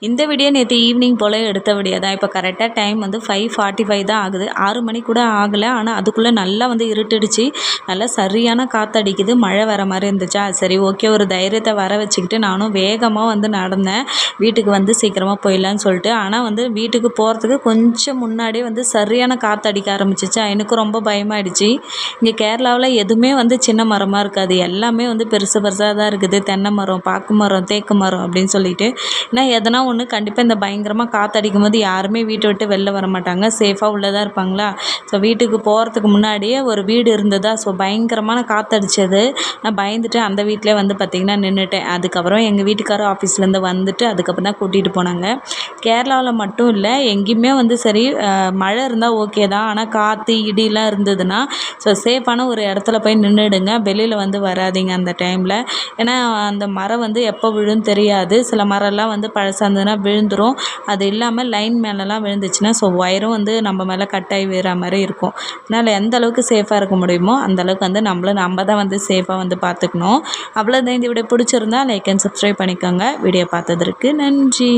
இந்த வீடியோ நேற்று ஈவினிங் போல் எடுத்த வீடியோ தான். இப்போ கரெக்டாக டைம் வந்து 5:45 தான் ஆகுது. 6 மணி கூட ஆகலை. ஆனால் அதுக்குள்ளே நல்லா வந்து இருட்டுடுச்சு. நல்லா சரியான காற்றடிக்குது. மழை வர மாதிரி இருந்துச்சா, சரி ஓகே ஒரு தைரியத்தை வர வச்சுக்கிட்டு நானும் வேகமாக வந்து நடந்தேன். வீட்டுக்கு வந்து சீக்கிரமாக போயிடலான்னு சொல்லிட்டு. ஆனால் வந்து வீட்டுக்கு போகிறதுக்கு கொஞ்சம் முன்னாடியே வந்து சரியான காற்றடிக்க ஆரம்பிச்சிச்சா, எனக்கு ரொம்ப பயமாயிடுச்சு. இங்கே கேரளாவில் எதுவுமே வந்து சின்ன மரமாக இருக்காது. எல்லாமே வந்து பெருசு பெருசாக தான் இருக்குது. தென்னை மரம், பாக்கு மரம், தேக்கு மரம் அப்படின்னு சொல்லிட்டு. ஏன்னா எதனா ஒன்று கண்டிப்பாக இந்த பயங்கரமாக காற்றடிக்கும் போது யாருமே வீட்டை விட்டு வெளில வர மாட்டாங்க. சேஃபாக உள்ளே தான் இருப்பாங்களா. ஸோ வீட்டுக்கு போகிறதுக்கு முன்னாடியே ஒரு வீடு இருந்ததா. ஸோ பயங்கரமான காற்றடிச்சது. நான் பயந்துட்டு அந்த வீட்டிலே வந்து பார்த்திங்கன்னா நின்றுட்டேன். அதுக்கப்புறம் எங்கள் வீட்டுக்காரர் ஆஃபீஸ்லேருந்து வந்துட்டு அதுக்கப்புறம் தான் கூட்டிகிட்டு போனாங்க. கேரளாவில் மட்டும் இல்லை, எங்கேயுமே வந்து சரி மழை இருந்தால் ஓகே தான். ஆனால் காற்று இடிலாம் இருந்ததுன்னா ஸோ சேஃபான ஒரு இடத்துல போய் நின்றுடுங்க. வெளியில் வந்து வராதிங்க அந்த டைமில். ஏன்னா அந்த மரம் வந்து எப்போ விழுன்னு தெரியாது. சில மரம்லாம் வந்து பழசாக இருந்ததுன்னா விழுந்துடும். அது இல்லாமல் லைன் மேலெலாம் விழுந்துச்சுன்னா ஸோ ஒயரும் வந்து நம்ம மேலே கட்டாகி விழுற மாதிரி இருக்கும். அதனால் எந்த அளவுக்கு சேஃபாக இருக்க முடியுமோ அந்தளவுக்கு வந்து நம்ம தான் வந்து சேஃபாக வந்து பார்த்துக்கணும். அவ்வளோதான். இந்த வீடியோ பிடிச்சிருந்தா லைக் அண்ட் சப்ஸ்கிரைப் பண்ணிக்கோங்க. வீடியோ பார்த்ததற்கு நன்றி.